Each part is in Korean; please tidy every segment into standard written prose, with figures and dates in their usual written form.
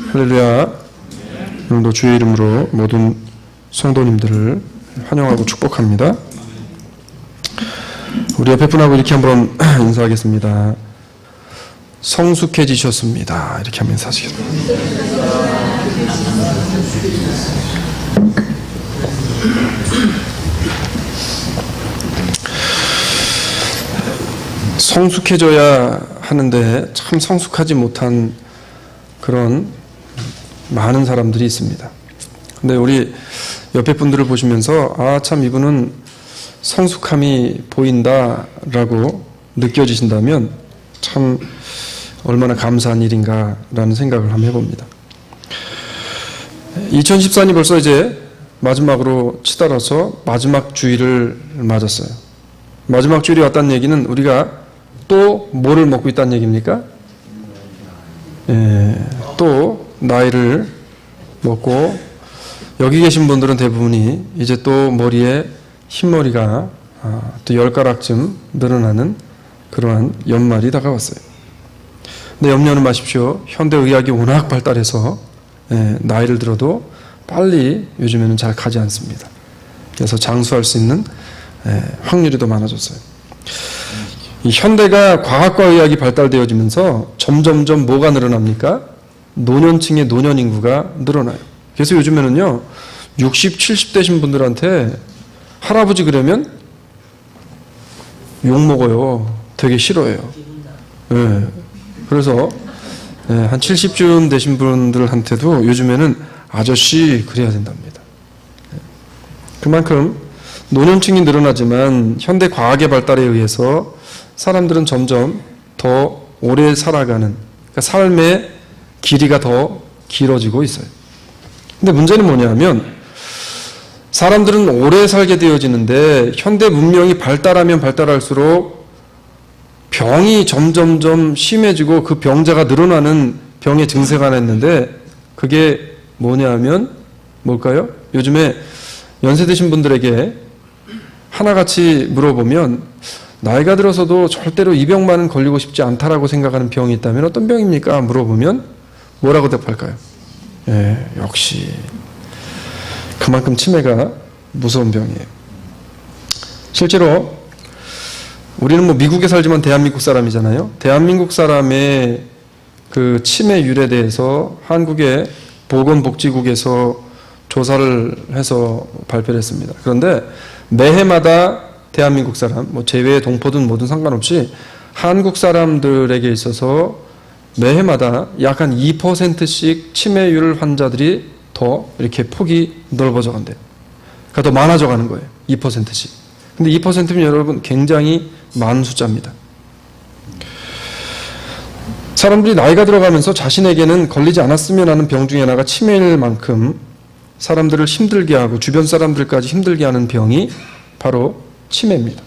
할렐루야. 오늘도 주의 이름으로 모든 성도님들을 환영하고 축복합니다. 우리 옆에 분하고 이렇게 한번 인사하겠습니다. 성숙해지셨습니다. 이렇게 한번 인사하시겠습니다. 성숙해져야 하는데 참 성숙하지 못한 그런 많은 사람들이 있습니다. 근데 우리 옆에 분들을 보시면서 참 이분은 성숙함이 보인다라고 느껴지신다면 참 얼마나 감사한 일인가라는 생각을 한번 해봅니다. 2014년이 벌써 이제 마지막으로 치달아서 마지막 주일을 맞았어요. 마지막 주일이 왔다는 얘기는 우리가 또 뭐를 먹고 있다는 얘기입니까? 또 나이를 먹고 여기 계신 분들은 대부분이 이제 또 머리에 흰머리가 또 10가락쯤 늘어나는 그러한 연말이 다가왔어요. 근데 염려는 마십시오. 현대의학이 워낙 발달해서 나이를 들어도 빨리 요즘에는 잘 가지 않습니다. 그래서 장수할 수 있는 확률이 더 많아졌어요. 이 현대가 과학과 의학이 발달되어지면서 점점점 뭐가 늘어납니까? 노년층의 노년 인구가 늘어나요. 그래서 요즘에는요 60, 70 되신 분들한테 할아버지 그러면 욕먹어요. 되게 싫어해요. 그래서 한 70쯤 되신 분들한테도 요즘에는 아저씨 그래야 된답니다. 그만큼 노년층이 늘어나지만 현대 과학의 발달에 의해서 사람들은 점점 더 오래 살아가는, 그러니까 삶의 길이가 더 길어지고 있어요. 근데 문제는 뭐냐면 사람들은 오래 살게 되어지는데 현대 문명이 발달하면 발달할수록 병이 점점점 심해지고 그 병자가 늘어나는 병의 증세가 하나 있는데 그게 뭐냐면 뭘까요? 요즘에 연세 드신 분들에게 하나같이 물어보면 나이가 들어서도 절대로 이 병만은 걸리고 싶지 않다라고 생각하는 병이 있다면 어떤 병입니까? 물어보면 뭐라고 대답할까요? 역시 그만큼 치매가 무서운 병이에요. 실제로 우리는 뭐 미국에 살지만 대한민국 사람이잖아요. 대한민국 사람의 그 치매율에 대해서 한국의 보건복지국에서 조사를 해서 발표를 했습니다. 그런데 매해마다 대한민국 사람, 뭐 제외 동포든 뭐든 상관없이 한국 사람들에게 있어서 매해마다 약 한 2%씩 치매율 환자들이 더 이렇게 폭이 넓어져 간대요. 그러니까 더 많아져 가는 거예요. 2%씩. 근데 2%면 여러분 굉장히 많은 숫자입니다. 사람들이 나이가 들어가면서 자신에게는 걸리지 않았으면 하는 병 중에 하나가 치매일 만큼 사람들을 힘들게 하고 주변 사람들까지 힘들게 하는 병이 바로 치매입니다.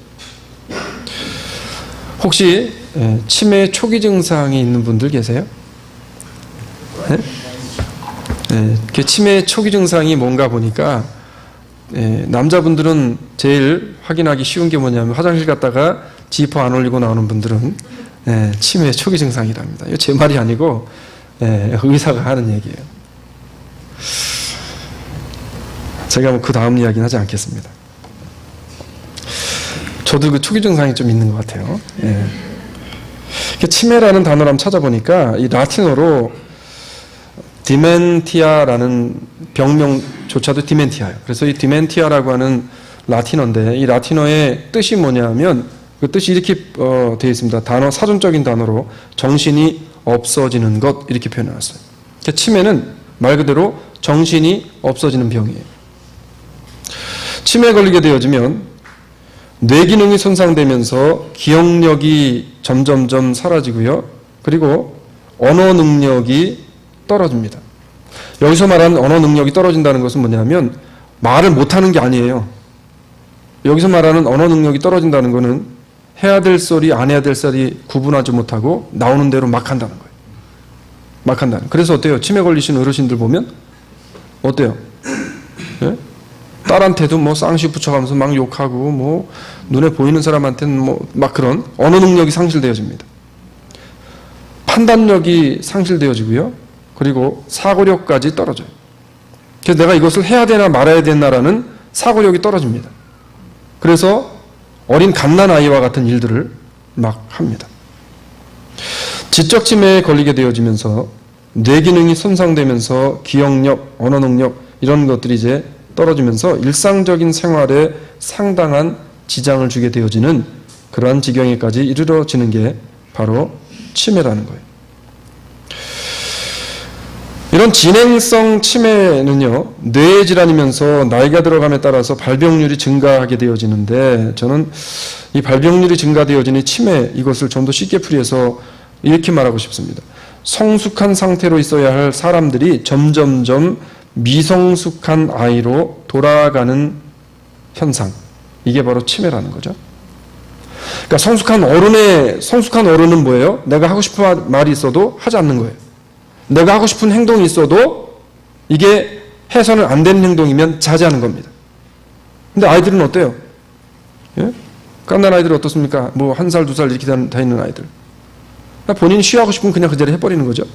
혹시 치매 초기 증상이 있는 분들 계세요? 치매 초기 증상이 뭔가 보니까 남자분들은 제일 확인하기 쉬운 게 뭐냐면 화장실 갔다가 지퍼 안 올리고 나오는 분들은 치매 초기 증상이랍니다. 이거 제 말이 아니고 의사가 하는 얘기예요. 제가 뭐 그 다음 이야기는 하지 않겠습니다. 저도 그 초기 증상이 좀 있는 것 같아요. 치매라는 단어를 한번 찾아보니까 이 라틴어로 디멘티아라는 병명조차도 디멘티아예요. 그래서 이 디멘티아라고 하는 라틴어인데 이 라틴어의 뜻이 뭐냐면 그 뜻이 이렇게 되어 있습니다. 단어 사전적인 단어로 정신이 없어지는 것 이렇게 표현해놨어요. 치매는 말 그대로 정신이 없어지는 병이에요. 치매에 걸리게 되어지면 뇌 기능이 손상되면서 기억력이 점점점 사라지고요. 그리고 언어 능력이 떨어집니다. 여기서 말하는 언어 능력이 떨어진다는 것은 뭐냐면 말을 못하는 게 아니에요. 여기서 말하는 언어 능력이 떨어진다는 것은 해야 될 소리, 안 해야 될 소리 구분하지 못하고 나오는 대로 막 한다는 거예요. 막 한다는. 그래서 어때요? 치매 걸리신 어르신들 보면 어때요? 딸한테도 뭐 쌍시 붙여가면서 막 욕하고 뭐 눈에 보이는 사람한테는 뭐 막 그런 언어 능력이 상실되어집니다. 판단력이 상실되어지고요. 그리고 사고력까지 떨어져요. 그래서 내가 이것을 해야 되나 말아야 되나라는 사고력이 떨어집니다. 그래서 어린 갓난아이와 같은 일들을 막 합니다. 지적 치매에 걸리게 되어지면서 뇌 기능이 손상되면서 기억력, 언어 능력 이런 것들이 이제 떨어지면서 일상적인 생활에 상당한 지장을 주게 되어지는 그러한 지경에까지 이르러지는 게 바로 치매라는 거예요. 이런 진행성 치매는요, 뇌 질환이면서 나이가 들어감에 따라서 발병률이 증가하게 되어지는데, 저는 이 발병률이 증가되어지는 치매, 이것을 좀 더 쉽게 풀이해서 이렇게 말하고 싶습니다. 성숙한 상태로 있어야 할 사람들이 점점점 미성숙한 아이로 돌아가는 현상, 이게 바로 치매라는 거죠. 그러니까 성숙한 어른은 뭐예요? 내가 하고 싶은 말이 있어도 하지 않는 거예요. 내가 하고 싶은 행동이 있어도 이게 해서는 안 되는 행동이면 자제하는 겁니다. 근데 아이들은 어때요? 예? 깐난 아이들은 어떻습니까? 뭐 1살, 2살 이렇게 다니는 아이들. 본인이 쉬하고 싶으면 그냥 그 자리에 해버리는 거죠.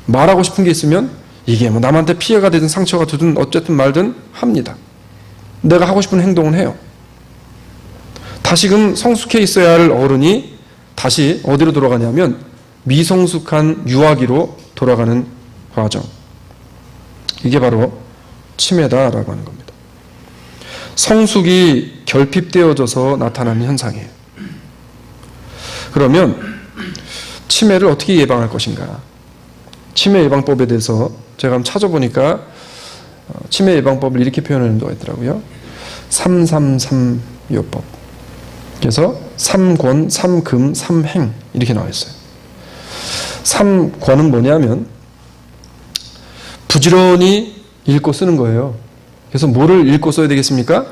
말하고 싶은 게 있으면 이게 뭐 남한테 피해가 되든 상처가 되든 어쨌든 말든 합니다. 내가 하고 싶은 행동은 해요. 다시금 성숙해 있어야 할 어른이 다시 어디로 돌아가냐면 미성숙한 유아기로 돌아가는 과정. 이게 바로 치매다라고 하는 겁니다. 성숙이 결핍되어져서 나타나는 현상이에요. 그러면 치매를 어떻게 예방할 것인가? 치매 예방법에 대해서 제가 한번 찾아보니까 치매 예방법을 이렇게 표현하는 데가 있더라고요. 333요법. 그래서 3권, 3금, 3행 이렇게 나와 있어요. 3권은 뭐냐면 부지런히 읽고 쓰는 거예요. 그래서 뭐를 읽고 써야 되겠습니까?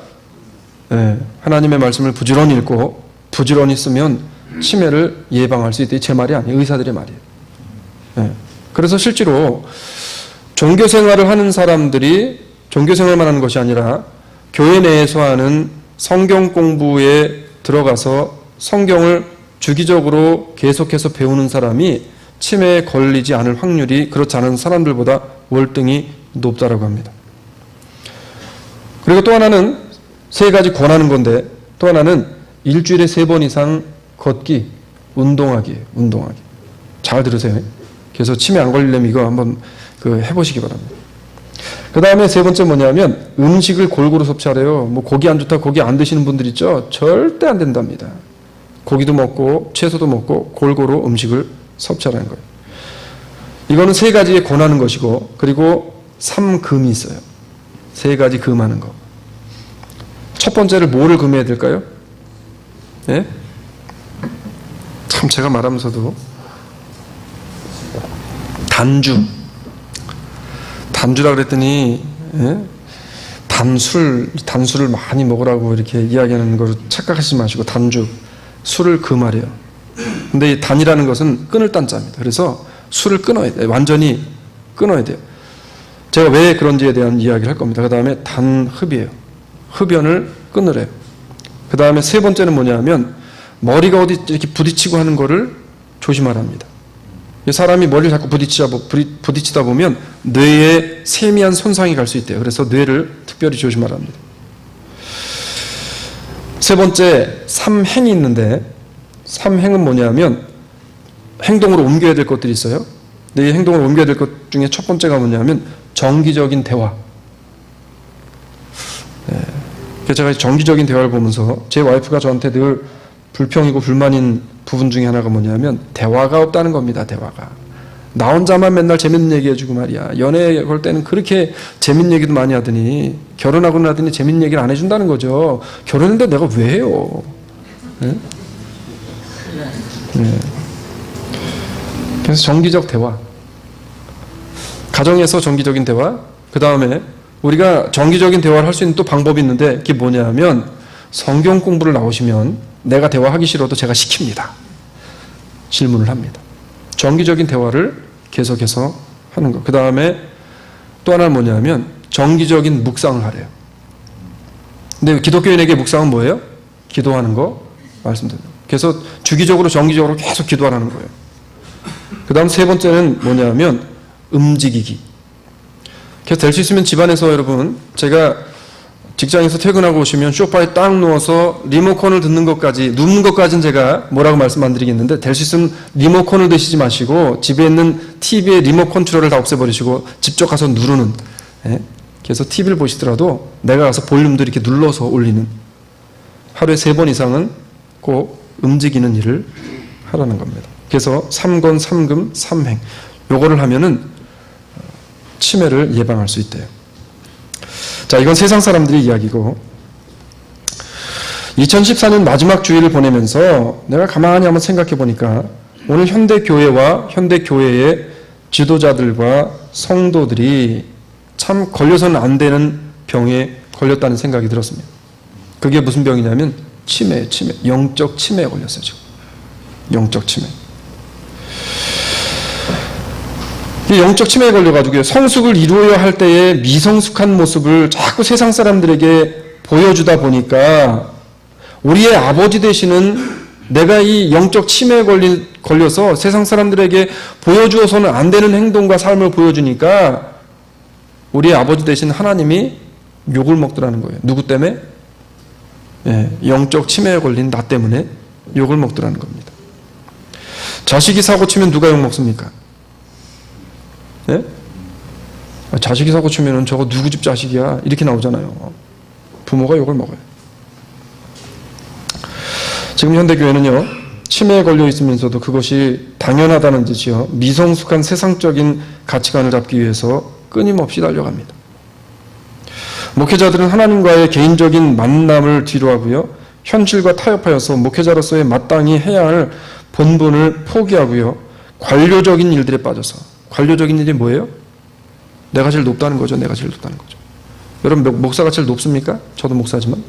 네, 하나님의 말씀을 부지런히 읽고 부지런히 쓰면 치매를 예방할 수 있다. 제 말이 아니에요. 의사들의 말이에요. 네. 그래서 실제로 종교생활을 하는 사람들이 종교생활만 하는 것이 아니라 교회 내에서 하는 성경 공부에 들어가서 성경을 주기적으로 계속해서 배우는 사람이 치매에 걸리지 않을 확률이 그렇지 않은 사람들보다 월등히 높다라고 합니다. 그리고 또 하나는 3가지 권하는 건데, 또 하나는 일주일에 3번 이상 걷기, 운동하기. 잘 들으세요. 그래서 치매 안 걸리려면 이거 한번 해보시기 바랍니다. 그 다음에 3번째 뭐냐면 음식을 골고루 섭취하래요. 뭐 고기 안 좋다, 고기 안 드시는 분들 있죠? 절대 안 된답니다. 고기도 먹고 채소도 먹고 골고루 음식을 섭취하라는 거예요. 이거는 3가지에 권하는 것이고, 그리고 3금이 있어요. 3가지 금하는 거. 첫 번째를 뭐를 금해야 될까요? 예? 참 제가 말하면서도 단주라 그랬더니 예? 단술을 많이 먹으라고 이렇게 이야기하는 걸 착각하지 마시고 단주, 술을 금하래요. 근데 이 단이라는 것은 끊을 단자입니다. 그래서 술을 끊어야 돼요. 완전히 끊어야 돼요. 제가 왜 그런지에 대한 이야기를 할 겁니다. 그 다음에 단흡이에요. 흡연을 끊으래요. 그 다음에 3번째는 뭐냐면 머리가 어디 이렇게 부딪히고 하는 거를 조심하랍니다. 사람이 머리를 자꾸 부딪히다 보면 뇌에 세미한 손상이 갈 수 있대요. 그래서 뇌를 특별히 조심하랍니다. 3번째 3행이 있는데 3행은 뭐냐면 행동으로 옮겨야 될 것들이 있어요. 근데 이 행동을 옮겨야 될 것 중에 첫 번째가 뭐냐면 정기적인 대화. 그래서 제가 정기적인 대화를 보면서 제 와이프가 저한테 늘 불평이고 불만인 부분 중에 하나가 뭐냐면 대화가 없다는 겁니다. 대화가. 나 혼자만 맨날 재밌는 얘기 해주고 말이야. 연애 걸 때는 그렇게 재밌는 얘기도 많이 하더니 결혼하고 나더니 재밌는 얘기를 안 해준다는 거죠. 결혼했는데 내가 왜 해요? 네? 네. 그래서 정기적 대화. 가정에서 정기적인 대화. 그 다음에 우리가 정기적인 대화를 할 수 있는 또 방법이 있는데 그게 뭐냐면 성경 공부를 나오시면 내가 대화하기 싫어도 제가 시킵니다. 질문을 합니다. 정기적인 대화를 계속해서 하는 거. 그 다음에 또 하나는 뭐냐면 정기적인 묵상을 하래요. 근데 기독교인에게 묵상은 뭐예요? 기도하는 거 말씀드려요. 그래서 주기적으로 정기적으로 계속 기도하라는 거예요. 그 다음 3번째는 뭐냐면 움직이기. 그래서 될 수 있으면 집안에서 여러분, 제가 직장에서 퇴근하고 오시면 소파에 딱 누워서 리모컨을 듣는 것까지, 눕는 것까지는 제가 뭐라고 말씀 안 드리겠는데, 될 수 있으면 리모컨을 드시지 마시고 집에 있는 TV의 리모컨 컨트롤을 다 없애버리시고 직접 가서 누르는, 그래서 TV를 보시더라도 내가 가서 볼륨도 이렇게 눌러서 올리는, 하루에 3번 이상은 꼭 움직이는 일을 하라는 겁니다. 그래서 3권 3금 3행, 요거를 하면은 치매를 예방할 수 있대요. 자, 이건 세상 사람들의 이야기고, 2014년 마지막 주일을 보내면서 내가 가만히 한번 생각해 보니까 오늘 현대교회와 현대교회의 지도자들과 성도들이 참 걸려서는 안 되는 병에 걸렸다는 생각이 들었습니다. 그게 무슨 병이냐면 치매예요. 치매. 영적 치매에 걸렸어요. 지금. 영적 치매. 이 영적 치매에 걸려가지고 성숙을 이루어야 할 때의 미성숙한 모습을 자꾸 세상 사람들에게 보여주다 보니까 우리의 아버지 되시는 내가 이 영적 치매에 걸려서 세상 사람들에게 보여주어서는 안 되는 행동과 삶을 보여주니까 우리의 아버지 되신 하나님이 욕을 먹더라는 거예요. 누구 때문에? 영적 치매에 걸린 나 때문에 욕을 먹더라는 겁니다. 자식이 사고 치면 누가 욕 먹습니까? 자식이 사고 치면은 저거 누구 집 자식이야? 이렇게 나오잖아요. 부모가 욕을 먹어요. 지금 현대교회는요, 치매에 걸려 있으면서도 그것이 당연하다는 듯이요, 미성숙한 세상적인 가치관을 잡기 위해서 끊임없이 달려갑니다. 목회자들은 하나님과의 개인적인 만남을 뒤로하고요, 현실과 타협하여서 목회자로서의 마땅히 해야 할 본분을 포기하고요, 관료적인 일들에 빠져서, 관료적인 일이 뭐예요? 내가 제일 높다는 거죠. 내가 제일 높다는 거죠. 여러분, 목사가 제일 높습니까? 저도 목사지만.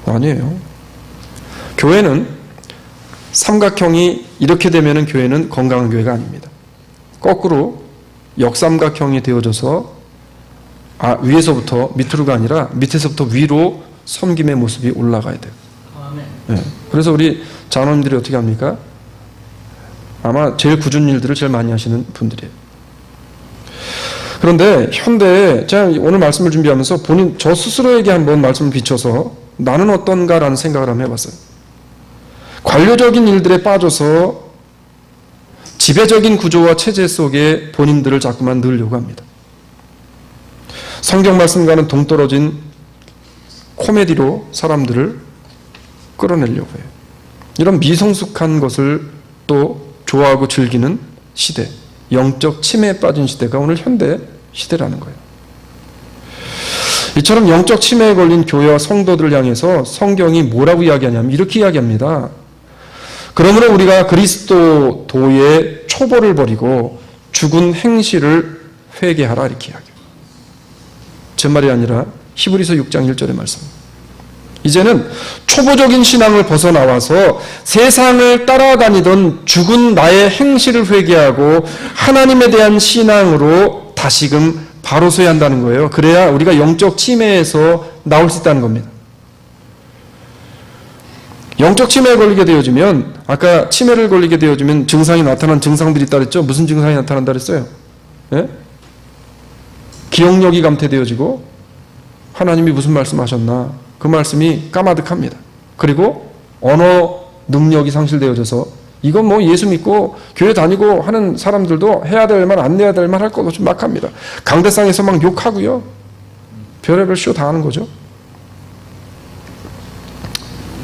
아니에요. 교회는 삼각형이 이렇게 되면은 교회는 건강한 교회가 아닙니다. 거꾸로 역삼각형이 되어져서 위에서부터 밑으로가 아니라 밑에서부터 위로 섬김의 모습이 올라가야 돼요. 네. 그래서 우리 장로님들이 어떻게 합니까? 아마 제일 굳은 일들을 제일 많이 하시는 분들이에요. 그런데 현대에 제가 오늘 말씀을 준비하면서 저 스스로에게 한번 말씀을 비춰서 나는 어떤가라는 생각을 한번 해봤어요. 관료적인 일들에 빠져서 지배적인 구조와 체제 속에 본인들을 자꾸만 넣으려고 합니다. 성경 말씀과는 동떨어진 코미디로 사람들을 끌어내려고 해요. 이런 미성숙한 것을 또 좋아하고 즐기는 시대, 영적 치매에 빠진 시대가 오늘 현대 시대라는 거예요. 이처럼 영적 치매에 걸린 교회와 성도들을 향해서 성경이 뭐라고 이야기하냐면 이렇게 이야기합니다. 그러므로 우리가 그리스도도의 초보를 버리고 죽은 행실을 회개하라, 이렇게 이야기해요. 제 말이 아니라 히브리서 6장 1절의 말씀. 이제는 초보적인 신앙을 벗어나와서 세상을 따라다니던 죽은 나의 행실을 회개하고 하나님에 대한 신앙으로 다시금 바로 서야 한다는 거예요. 그래야 우리가 영적 치매에서 나올 수 있다는 겁니다. 영적 치매에 걸리게 되어지면, 아까 치매를 걸리게 되어지면 증상이 나타난 증상들이 있다 그랬죠? 무슨 증상이 나타난다 그랬어요? 예? 기억력이 감퇴되어지고 하나님이 무슨 말씀하셨나? 그 말씀이 까마득합니다. 그리고 언어 능력이 상실되어져서 이건 뭐 예수 믿고 교회 다니고 하는 사람들도 해야 될 말 안 해야 될 말 할 것 없이 막 합니다. 강대상에서 막 욕하고요. 별의별 쇼 다 하는 거죠.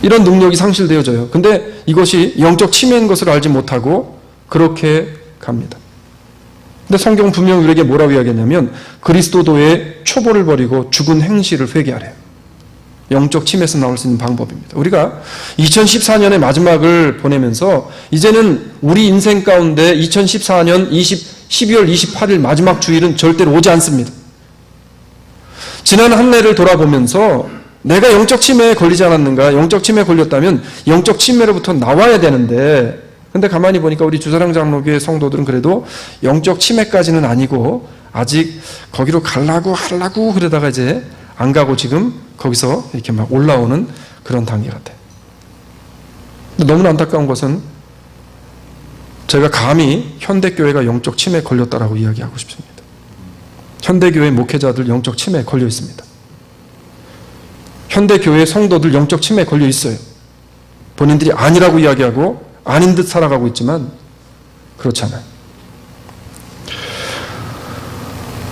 이런 능력이 상실되어져요. 근데 이것이 영적 치매인 것을 알지 못하고 그렇게 갑니다. 근데 성경은 분명히 우리에게 뭐라고 이야기하냐면 그리스도도의 초보를 버리고 죽은 행실을 회개하래요. 영적 치매에서 나올 수 있는 방법입니다. 우리가 2014년의 마지막을 보내면서 이제는 우리 인생 가운데 2014년 12월 28일 마지막 주일은 절대로 오지 않습니다. 지난 한 해를 돌아보면서 내가 영적 치매에 걸리지 않았는가? 영적 치매에 걸렸다면 영적 치매로부터 나와야 되는데, 근데 가만히 보니까 우리 주사랑 장로교회 성도들은 그래도 영적 치매까지는 아니고 아직 거기로 하려고 그러다가 이제 안 가고 지금 거기서 이렇게 막 올라오는 그런 단계 같아요. 근데 너무나 안타까운 것은 제가 감히 현대교회가 영적 침해에 걸렸다라고 이야기하고 싶습니다. 현대교회 목회자들 영적 침해에 걸려 있습니다. 현대교회 성도들 영적 침해에 걸려 있어요. 본인들이 아니라고 이야기하고 아닌 듯 살아가고 있지만 그렇지 않아요.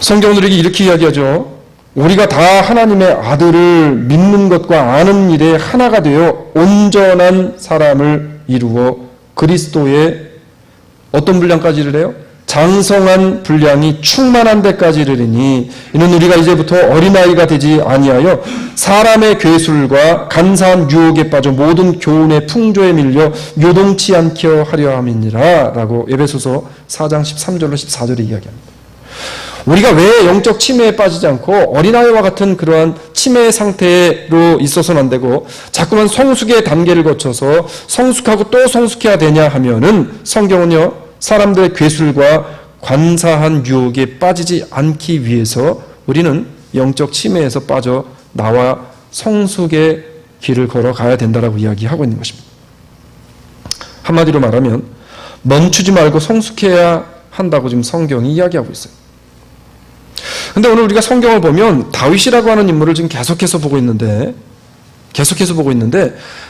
성경은 우리에게 이렇게 이야기하죠. 우리가 다 하나님의 아들을 믿는 것과 아는 일에 하나가 되어 온전한 사람을 이루어 그리스도의 어떤 분량까지 이르래요? 장성한 분량이 충만한 데까지 이르리니 이는 우리가 이제부터 어린아이가 되지 아니하여 사람의 괴술과 간사한 유혹에 빠져 모든 교훈의 풍조에 밀려 요동치 않게 하려 함이니라 라고 에베소서 4장 13절로 14절에 이야기합니다. 우리가 왜 영적 침해에 빠지지 않고 어린아이와 같은 그러한 침해 상태로 있어서는 안 되고 자꾸만 성숙의 단계를 거쳐서 성숙하고 또 성숙해야 되냐 하면은 성경은요, 사람들의 괴술과 관사한 유혹에 빠지지 않기 위해서 우리는 영적 침해에서 빠져 나와 성숙의 길을 걸어가야 된다라고 이야기하고 있는 것입니다. 한마디로 말하면 멈추지 말고 성숙해야 한다고 지금 성경이 이야기하고 있어요. 근데 오늘 우리가 성경을 보면 다윗이라고 하는 인물을 지금 계속해서 보고 있는데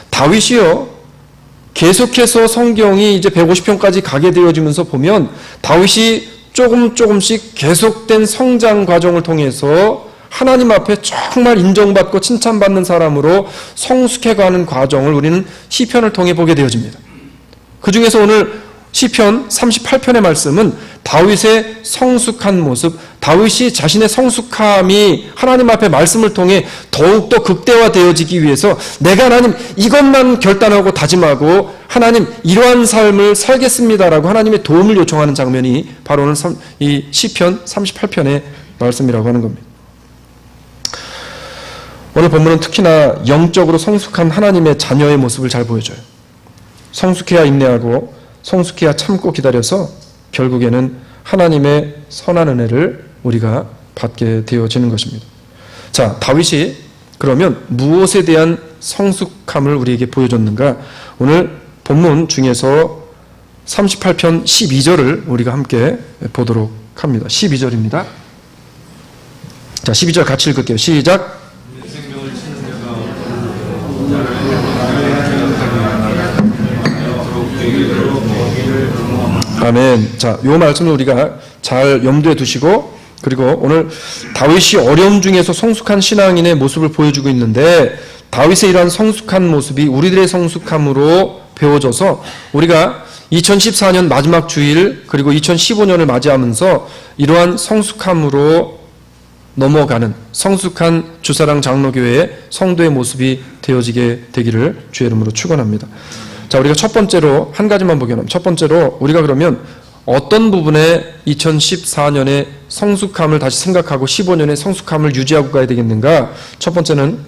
다윗이요, 계속해서 성경이 이제 150편까지 가게 되어지면서 보면 다윗이 조금씩 계속된 성장 과정을 통해서 하나님 앞에 정말 인정받고 칭찬받는 사람으로 성숙해가는 과정을 우리는 시편을 통해 보게 되어집니다. 그 중에서 오늘 시편 38편의 말씀은 다윗의 성숙한 모습, 다윗이 자신의 성숙함이 하나님 앞에 말씀을 통해 더욱더 극대화되어지기 위해서 내가 하나님 이것만 결단하고 다짐하고 하나님 이러한 삶을 살겠습니다라고 하나님의 도움을 요청하는 장면이 바로 오늘 이 시편 38편의 말씀이라고 하는 겁니다. 오늘 본문은 특히나 영적으로 성숙한 하나님의 자녀의 모습을 잘 보여줘요. 성숙해야 인내하고 성숙해야 참고 기다려서 결국에는 하나님의 선한 은혜를 우리가 받게 되어지는 것입니다. 자, 다윗이 그러면 무엇에 대한 성숙함을 우리에게 보여줬는가? 오늘 본문 중에서 38편 12절을 우리가 함께 보도록 합니다. 12절입니다. 자, 12절 같이 읽을게요. 시작. 아멘. 자, 요 말씀을 우리가 잘 염두에 두시고, 그리고 오늘 다윗이 어려움 중에서 성숙한 신앙인의 모습을 보여주고 있는데 다윗의 이러한 성숙한 모습이 우리들의 성숙함으로 배워져서 우리가 2014년 마지막 주일 그리고 2015년을 맞이하면서 이러한 성숙함으로 넘어가는 성숙한 주사랑 장로교회의 성도의 모습이 되어지게 되기를 주의 이름으로 축원합니다. 자, 우리가 첫 번째로 한 가지만 보게 하면, 첫 번째로 우리가 그러면 어떤 부분에 2014년의 성숙함을 다시 생각하고 15년의 성숙함을 유지하고 가야 되겠는가? 첫 번째는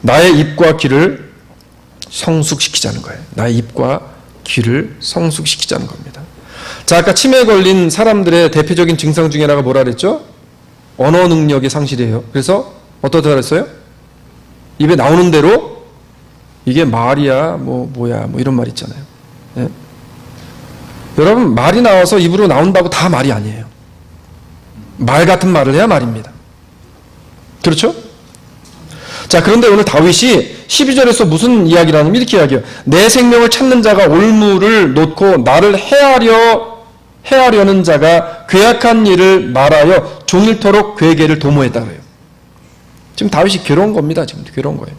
나의 입과 귀를 성숙시키자는 거예요. 나의 입과 귀를 성숙시키자는 겁니다. 자, 아까 치매에 걸린 사람들의 대표적인 증상 중에 하나가 뭐라 그랬죠? 언어 능력의 상실이에요. 그래서 어떻다 그랬어요? 입에 나오는 대로 이게 말이야, 뭐야, 이런 말 있잖아요. 예? 여러분, 말이 나와서 입으로 나온다고 다 말이 아니에요. 말 같은 말을 해야 말입니다. 그렇죠? 자, 그런데 오늘 다윗이 12절에서 무슨 이야기를 하냐면 이렇게 이야기해요. 내 생명을 찾는 자가 올무를 놓고 나를 해하려는 자가 괴악한 일을 말하여 종일토록 괴계를 도모했다 그래요. 지금 다윗이 괴로운 겁니다. 지금 괴로운 거예요.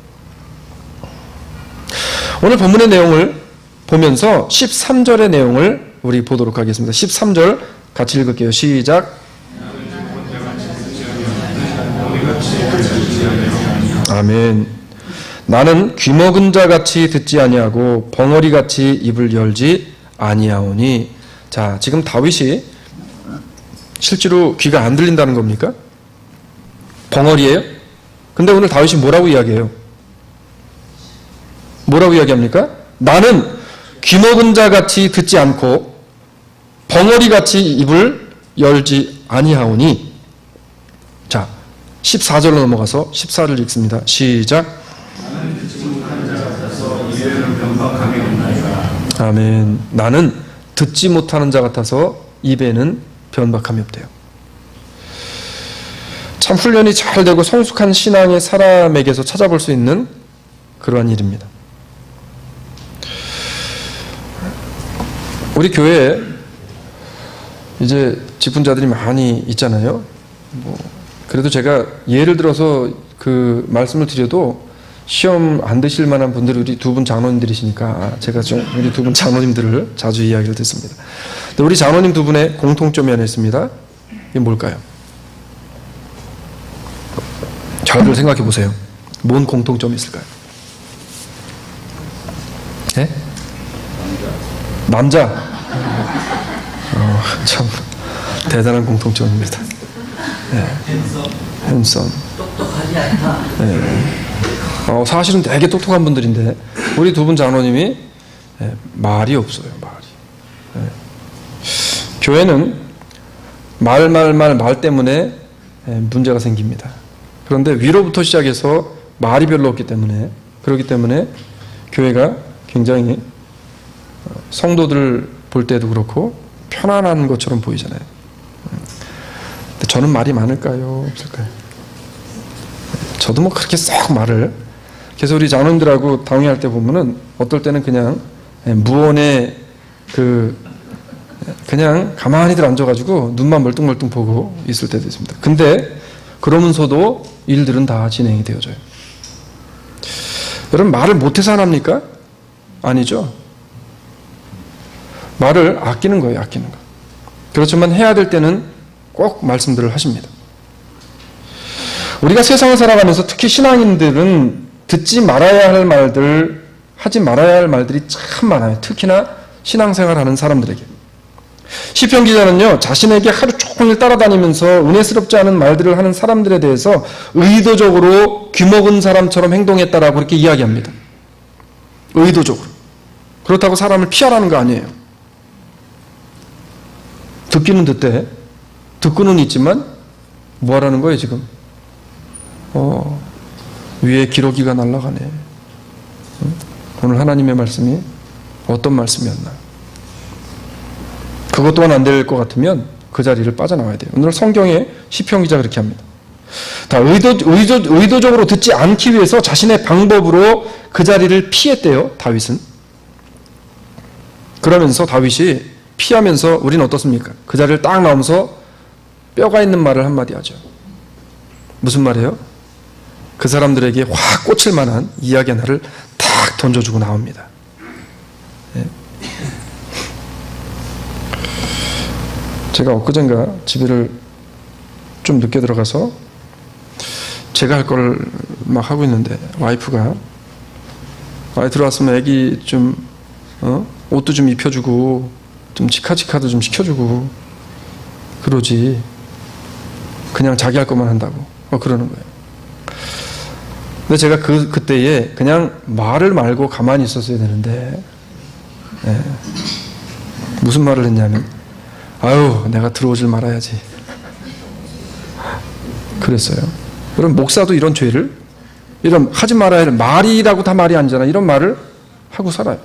오늘 본문의 내용을 보면서 13절의 내용을 우리 보도록 하겠습니다. 13절 같이 읽을게요. 시작. 아멘. 나는 귀먹은 자같이 듣지 아니하고 벙어리같이 입을 열지 아니하오니. 자, 지금 다윗이 실제로 귀가 안 들린다는 겁니까? 벙어리예요? 근데 오늘 다윗이 뭐라고 이야기해요? 뭐라고 이야기합니까? 나는 귀먹은 자같이 듣지 않고 벙어리같이 입을 열지 아니하오니. 자, 14절로 넘어가서 14절 읽습니다. 시작. 아멘. 나는 듣지 못하는 자 같아서 입에는 변박함이 없대요. 참 훈련이 잘 되고 성숙한 신앙의 사람에게서 찾아볼 수 있는 그러한 일입니다. 우리 교회에 이제 직분자들이 많이 있잖아요. 그래도 제가 예를 들어서 그 말씀을 드려도 시험 안 드실 만한 분들이 우리 두 분 장로님들이시니까 제가 좀 우리 두 분 장로님들을 자주 이야기를 듣습니다. 근데 우리 장로님 두 분의 공통점이 하나 있습니다. 이게 뭘까요? 잘들 생각해 보세요. 뭔 공통점이 있을까요? 예? 남자. 참 대단한 공통점입니다. 핸섬. 똑똑하지 않다. 사실은 되게 똑똑한 분들인데 우리 두 분 장로님이 말이 없어요. 말이. 교회는 말 때문에 문제가 생깁니다. 그런데 위로부터 시작해서 말이 별로 없기 때문에 그렇기 때문에 교회가 굉장히 성도들을 볼 때도 그렇고 편안한 것처럼 보이잖아요. 근데 저는 말이 많을까요? 없을까요? 저도 뭐 그렇게 썩 말을 그래서 우리 장로님들하고 당회할 때 보면은 어떨 때는 그냥 무언의 그냥 가만히들 앉아가지고 눈만 멀뚱멀뚱 보고 있을 때도 있습니다. 근데 그러면서도 일들은 다 진행이 되어져요. 여러분 말을 못해서 안 합니까? 아니죠. 말을 아끼는 거예요. 아끼는 거. 그렇지만 해야 될 때는 꼭 말씀들을 하십니다. 우리가 세상을 살아가면서 특히 신앙인들은 듣지 말아야 할 말들, 하지 말아야 할 말들이 참 많아요. 특히나 신앙생활하는 사람들에게. 시편 기자는요, 자신에게 하루 종일 따라다니면서 은혜스럽지 않은 말들을 하는 사람들에 대해서 의도적으로 귀먹은 사람처럼 행동했다라고 그렇게 이야기합니다. 의도적으로. 그렇다고 사람을 피하라는 거 아니에요. 듣기는 듣되, 듣고는 있지만, 뭐 하라는 거예요, 지금? 위에 기러기가 날아가네. 오늘 하나님의 말씀이 어떤 말씀이었나? 그것 또한 안 될 것 같으면 그 자리를 빠져나와야 돼요. 오늘 성경에 시편 기자 그렇게 합니다. 다 의도적으로 듣지 않기 위해서 자신의 방법으로 그 자리를 피했대요. 다윗은. 그러면서 다윗이 피하면서 우리는 어떻습니까? 그 자리를 딱 나오면서 뼈가 있는 말을 한마디 하죠. 무슨 말이에요? 그 사람들에게 확 꽂힐 만한 이야기 하나를 탁 던져주고 나옵니다. 예. 제가 엊그젠가 집에를 좀 늦게 들어가서 제가 할 걸 막 하고 있는데 와이프가 들어왔으면 애기 좀 옷도 좀 입혀주고 좀 치카치카도 좀 시켜주고 그러지 그냥 자기 할 것만 한다고 그러는 거예요. 근데 제가 그때에 그냥 말을 말고 가만히 있었어야 되는데 무슨 말을 했냐면 아유 내가 들어오질 말아야지 그랬어요. 그럼 목사도 이런 죄를 이런 하지 말아야 할 말이라고 다 말이 아니잖아. 이런 말을 하고 살아요.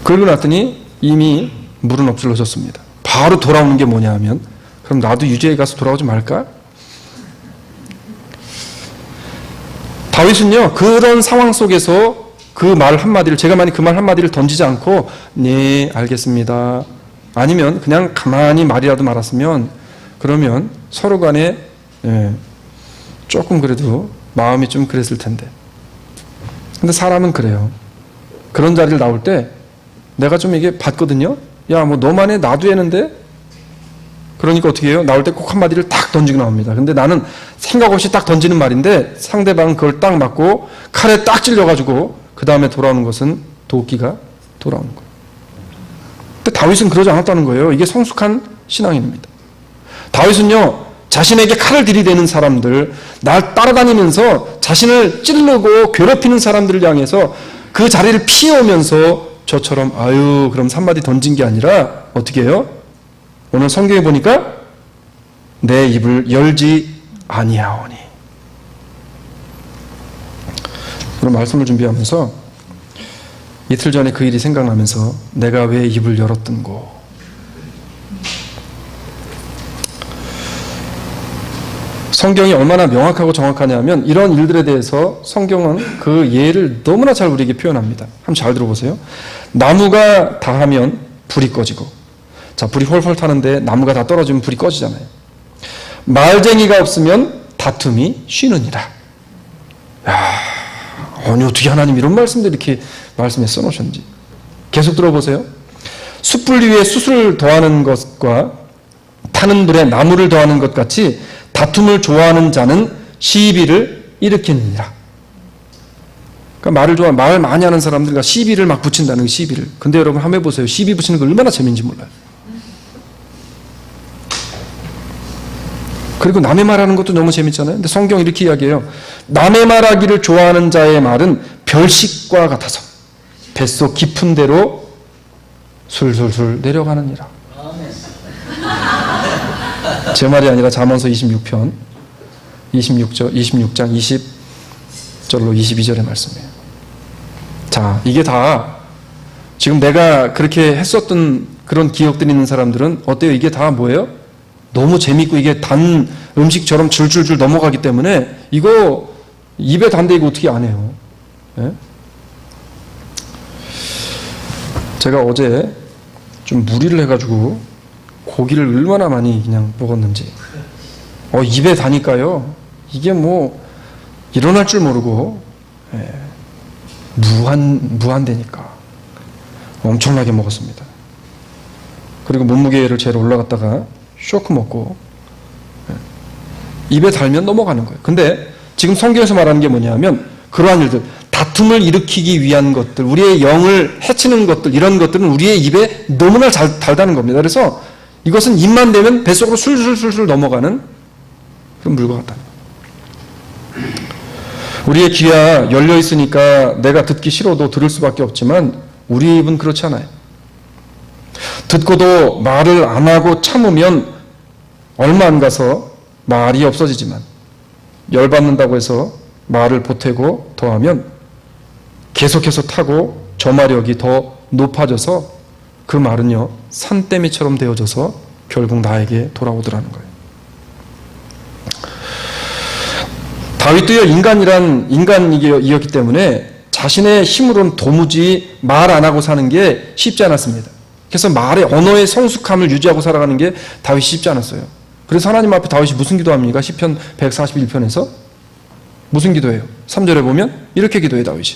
그러고 났더니 이미 물은 엎질러졌습니다. 바로 돌아오는 게 뭐냐 하면 그럼 나도 유죄에 가서 돌아오지 말까? 다윗은요 그런 상황 속에서 그 말 한마디를 제가 만약 그 말 한마디를 던지지 않고 네 알겠습니다 아니면 그냥 가만히 말이라도 말았으면 그러면 서로 간에 조금 그래도 마음이 좀 그랬을 텐데 근데 사람은 그래요. 그런 자리를 나올 때 내가 좀 이게 봤거든요. 야 뭐 너만 해 나도 했는데 그러니까 어떻게 해요? 나올 때 꼭 한마디를 딱 던지고 나옵니다. 근데 나는 생각 없이 딱 던지는 말인데 상대방은 그걸 딱 맞고 칼에 딱 찔려가지고 그 다음에 돌아오는 것은 도끼가 돌아오는 거예요. 근데 다윗은 그러지 않았다는 거예요. 이게 성숙한 신앙인입니다. 다윗은요 자신에게 칼을 들이대는 사람들 날 따라다니면서 자신을 찌르고 괴롭히는 사람들을 향해서 그 자리를 피해오면서 저처럼 아유 그럼 한마디 던진 게 아니라 어떻게 해요? 오늘 성경에 보니까 내 입을 열지 아니하오니 그런 말씀을 준비하면서 이틀 전에 그 일이 생각나면서 내가 왜 입을 열었던고. 성경이 얼마나 명확하고 정확하냐면 이런 일들에 대해서 성경은 그 예를 너무나 잘 우리에게 표현합니다. 한번 잘 들어보세요. 나무가 다하면 불이 꺼지고, 자, 불이 훨훨 타는데 나무가 다 떨어지면 불이 꺼지잖아요. 말쟁이가 없으면 다툼이 쉬느니라. 야, 아니 어떻게 하나님 이런 말씀들 이렇게 말씀에 써놓으셨는지. 계속 들어보세요. 숯불 위에 숯을 더하는 것과 타는 불에 나무를 더하는 것 같이 다툼을 좋아하는 자는 시비를 일으키느니라. 그러니까 말 많이 하는 사람들과 시비를 막 붙인다는 시비를. 근데 여러분 한번 해보세요. 시비 붙이는 거 얼마나 재미인지 몰라요. 그리고 남의 말하는 것도 너무 재밌잖아요. 근데 성경은 이렇게 이야기해요. 남의 말하기를 좋아하는 자의 말은 별식과 같아서 뱃속 깊은 데로 술술술 내려가느니라. 제 말이 아니라 잠언서 26장 20절로 22절의 말씀이에요. 자, 이게 다 지금 내가 그렇게 했었던 그런 기억들이 있는 사람들은 어때요? 이게 다 뭐예요? 너무 재밌고 이게 단 음식처럼 줄줄줄 넘어가기 때문에 이거 입에 단데 이거 어떻게 안 해요? 네? 제가 어제 좀 무리를 해가지고 고기를 얼마나 많이 그냥 먹었는지. 입에 다니까요. 이게 뭐 일어날 줄 모르고 무한대니까 엄청나게 먹었습니다. 그리고 몸무게를 재러 올라갔다가 쇼크 먹고 입에 달면 넘어가는 거예요. 근데 지금 성경에서 말하는 게 뭐냐면 그러한 일들, 다툼을 일으키기 위한 것들, 우리의 영을 해치는 것들, 이런 것들은 우리의 입에 너무나 잘 달다는 겁니다. 그래서 이것은 입만 대면 뱃속으로 술술술술 넘어가는 그런 물과 같다. 우리의 귀가 열려 있으니까 내가 듣기 싫어도 들을 수밖에 없지만 우리 입은 그렇지 않아요. 듣고도 말을 안 하고 참으면 얼마 안 가서 말이 없어지지만 열받는다고 해서 말을 보태고 더하면 계속해서 타고 점화력이 더 높아져서 그 말은요 산더미처럼 되어져서 결국 나에게 돌아오더라는 거예요. 다윗도요 인간이었기 때문에 자신의 힘으로는 도무지 말 안 하고 사는 게 쉽지 않았습니다. 그래서 말의 언어의 성숙함을 유지하고 살아가는 게 다윗이 쉽지 않았어요. 그래서 하나님 앞에 다윗이 무슨 기도합니까? 시편 141편에서 무슨 기도해요? 3절에 보면 이렇게 기도해요. 다윗이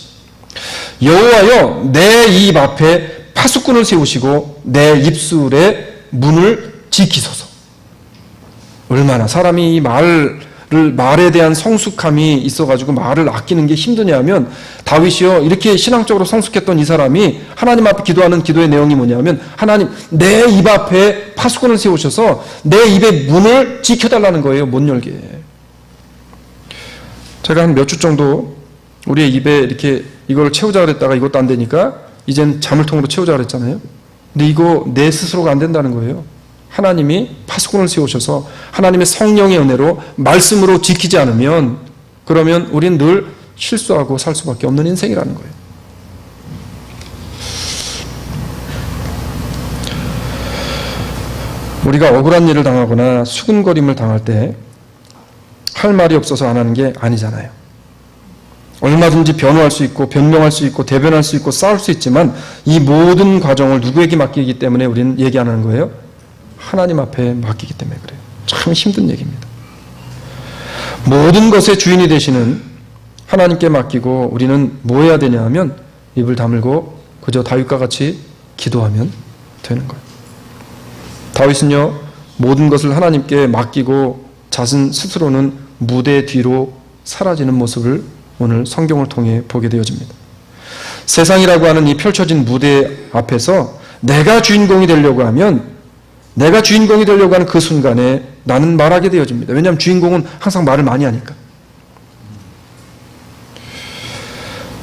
여호와여 내 입 앞에 파수꾼을 세우시고 내 입술의 문을 지키소서. 얼마나 사람이 말에 대한 성숙함이 있어가지고 말을 아끼는 게 힘드냐면 다윗이요 이렇게 신앙적으로 성숙했던 이 사람이 하나님 앞에 기도하는 기도의 내용이 뭐냐면 하나님 내 입 앞에 파수꾼을 세우셔서 내 입의 문을 지켜달라는 거예요. 못 열게. 제가 한 몇 주 정도 우리의 입에 이렇게 이걸 채우자 그랬다가 이것도 안 되니까 이젠 자물통으로 채우자 그랬잖아요. 근데 이거 내 스스로가 안 된다는 거예요. 하나님이 파수꾼을 세우셔서 하나님의 성령의 은혜로 말씀으로 지키지 않으면 그러면 우린 늘 실수하고 살 수밖에 없는 인생이라는 거예요. 우리가 억울한 일을 당하거나 수군거림을 당할 때 할 말이 없어서 안 하는 게 아니잖아요. 얼마든지 변호할 수 있고 변명할 수 있고 대변할 수 있고 싸울 수 있지만 이 모든 과정을 누구에게 맡기기 때문에 우리는 얘기 안 하는 거예요? 하나님 앞에 맡기기 때문에 그래요. 참 힘든 얘기입니다. 모든 것의 주인이 되시는 하나님께 맡기고 우리는 뭐 해야 되냐 하면 입을 다물고 그저 다윗과 같이 기도하면 되는 거예요. 다윗은요 모든 것을 하나님께 맡기고 자신 스스로는 무대 뒤로 사라지는 모습을 오늘 성경을 통해 보게 되어집니다. 세상이라고 하는 이 펼쳐진 무대 앞에서 내가 주인공이 되려고 하면 내가 주인공이 되려고 하는 그 순간에 나는 말하게 되어집니다. 왜냐하면 주인공은 항상 말을 많이 하니까.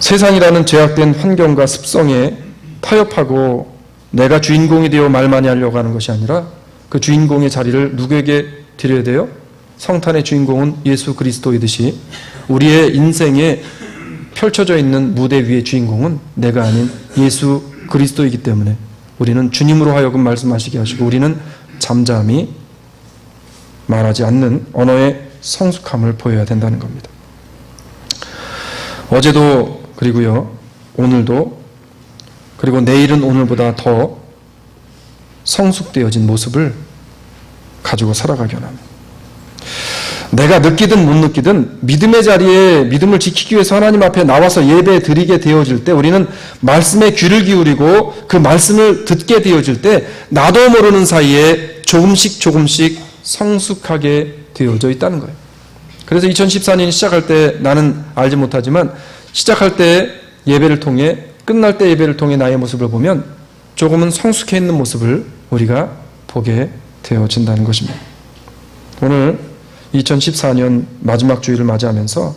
세상이라는 제약된 환경과 습성에 타협하고 내가 주인공이 되어 말 많이 하려고 하는 것이 아니라 그 주인공의 자리를 누구에게 드려야 돼요? 성탄의 주인공은 예수 그리스도이듯이 우리의 인생의 펼쳐져 있는 무대 위의 주인공은 내가 아닌 예수 그리스도이기 때문에 우리는 주님으로 하여금 말씀하시게 하시고 우리는 잠잠히 말하지 않는 언어의 성숙함을 보여야 된다는 겁니다. 어제도 그리고요, 오늘도 그리고 내일은 오늘보다 더 성숙되어진 모습을 가지고 살아가기 원합니다. 내가 느끼든 못 느끼든 믿음의 자리에 믿음을 지키기 위해서 하나님 앞에 나와서 예배 드리게 되어질 때 우리는 말씀에 귀를 기울이고 그 말씀을 듣게 되어질 때 나도 모르는 사이에 조금씩 성숙하게 되어져 있다는 거예요. 그래서 2014년이 시작할 때 나는 알지 못하지만 시작할 때 예배를 통해 끝날 때 예배를 통해 나의 모습을 보면 조금은 성숙해 있는 모습을 우리가 보게 되어진다는 것입니다. 오늘 2014년 마지막 주일을 맞이하면서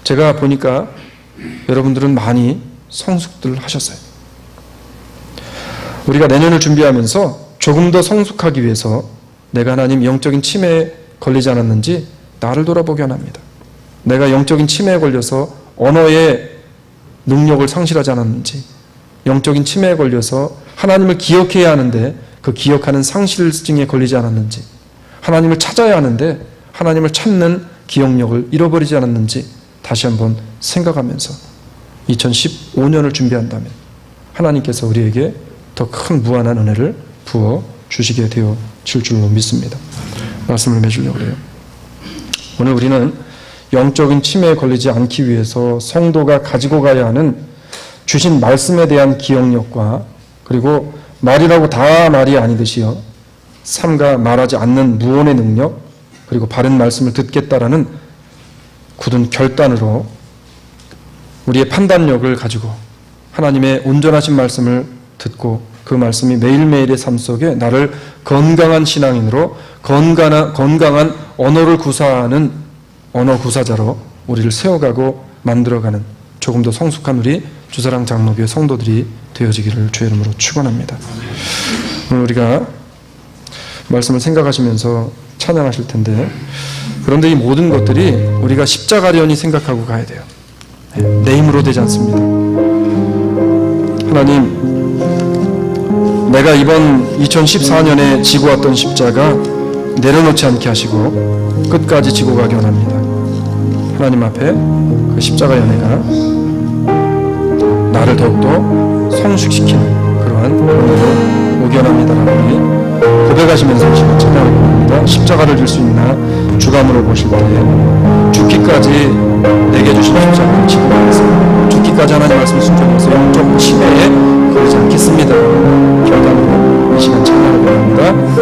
제가 보니까 여러분들은 많이 성숙들 하셨어요. 우리가 내년을 준비하면서 조금 더 성숙하기 위해서 내가 하나님 영적인 치매에 걸리지 않았는지 나를 돌아보게 합니다. 내가 영적인 치매에 걸려서 언어의 능력을 상실하지 않았는지, 영적인 치매에 걸려서 하나님을 기억해야 하는데 그 기억하는 상실증에 걸리지 않았는지, 하나님을 찾아야 하는데 하나님을 찾는 기억력을 잃어버리지 않았는지 다시 한번 생각하면서 2015년을 준비한다면 하나님께서 우리에게 더 큰 무한한 은혜를 부어 주시게 되어질 줄로 믿습니다. 말씀을 맺으려고 해요. 오늘 우리는 영적인 치매에 걸리지 않기 위해서 성도가 가지고 가야 하는 주신 말씀에 대한 기억력과 그리고 말이라고 다 말이 아니듯이요, 삼가 말하지 않는 무언의 능력, 그리고 바른 말씀을 듣겠다라는 굳은 결단으로 우리의 판단력을 가지고 하나님의 온전하신 말씀을 듣고 그 말씀이 매일매일의 삶 속에 나를 건강한 신앙인으로 건강한 언어를 구사하는 언어 구사자로 우리를 세워가고 만들어가는 조금 더 성숙한 우리 주사랑 장로교회 성도들이 되어지기를 주의 이름으로 축원합니다. 오늘 우리가 말씀을 생각하시면서 찬양하실 텐데, 그런데 이 모든 것들이 우리가 십자가련히 생각하고 가야 돼요. 내 힘으로 되지 않습니다. 하나님, 내가 이번 2014년에 지고 왔던 십자가 내려놓지 않게 하시고 끝까지 지고 가기 원합니다. 하나님 앞에 그 십자가 연회가 나를 더욱더 성숙시키는 그러한 은혜로 오기 원합니다라고 우리 고백하시면서 이 시간 찬양하기 원합니다. 십자가를 질 수 있나 주감으로 보실 때 죽기까지 내게 주신 십자가를 지고 가겠습니다. 죽기까지 하나님 말씀 순종해서 영적 치매에 걸리지 않겠습니다. 결단으로 이 시간 찬양하기 원합니다.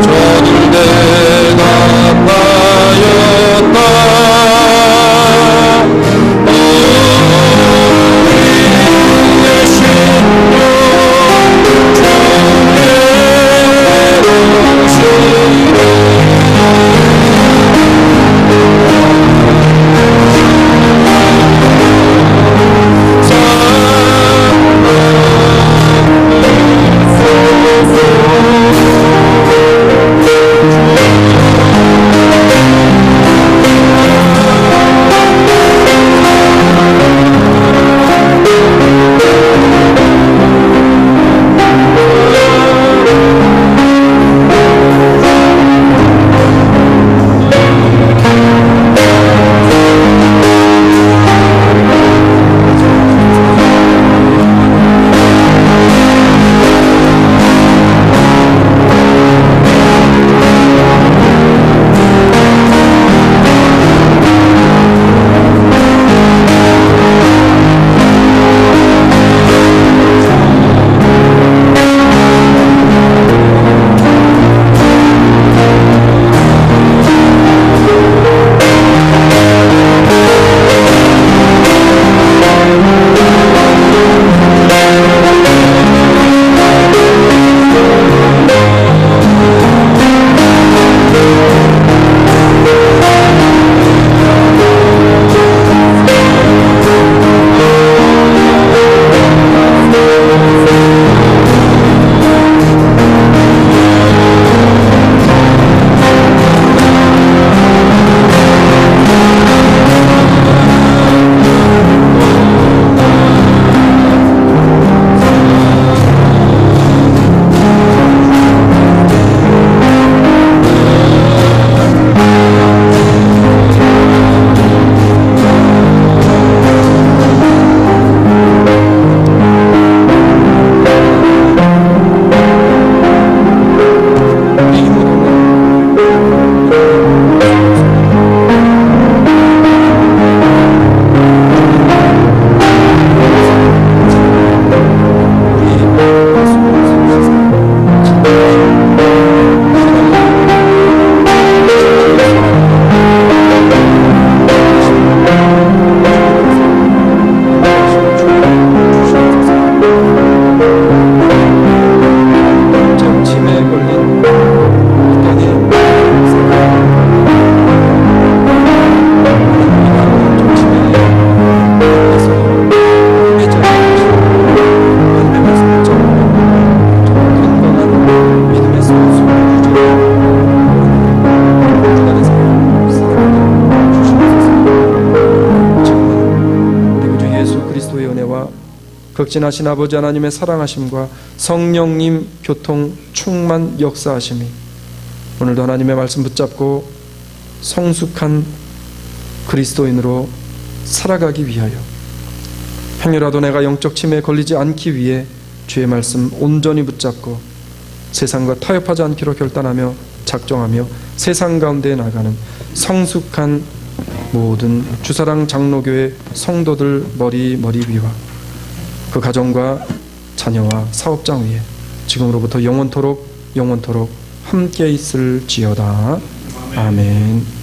저들 인격진하신 아버지 하나님의 사랑하심과 성령님 교통 충만 역사하심이 오늘도 하나님의 말씀 붙잡고 성숙한 그리스도인으로 살아가기 위하여, 행여라도 내가 영적 침해에 걸리지 않기 위해 주의 말씀 온전히 붙잡고 세상과 타협하지 않기로 결단하며 작정하며 세상 가운데 나가는 성숙한 모든 주사랑 장로교회 성도들 머리 위와 그 가정과 자녀와 사업장 위에 지금으로부터 영원토록 함께 있을지어다. 아멘.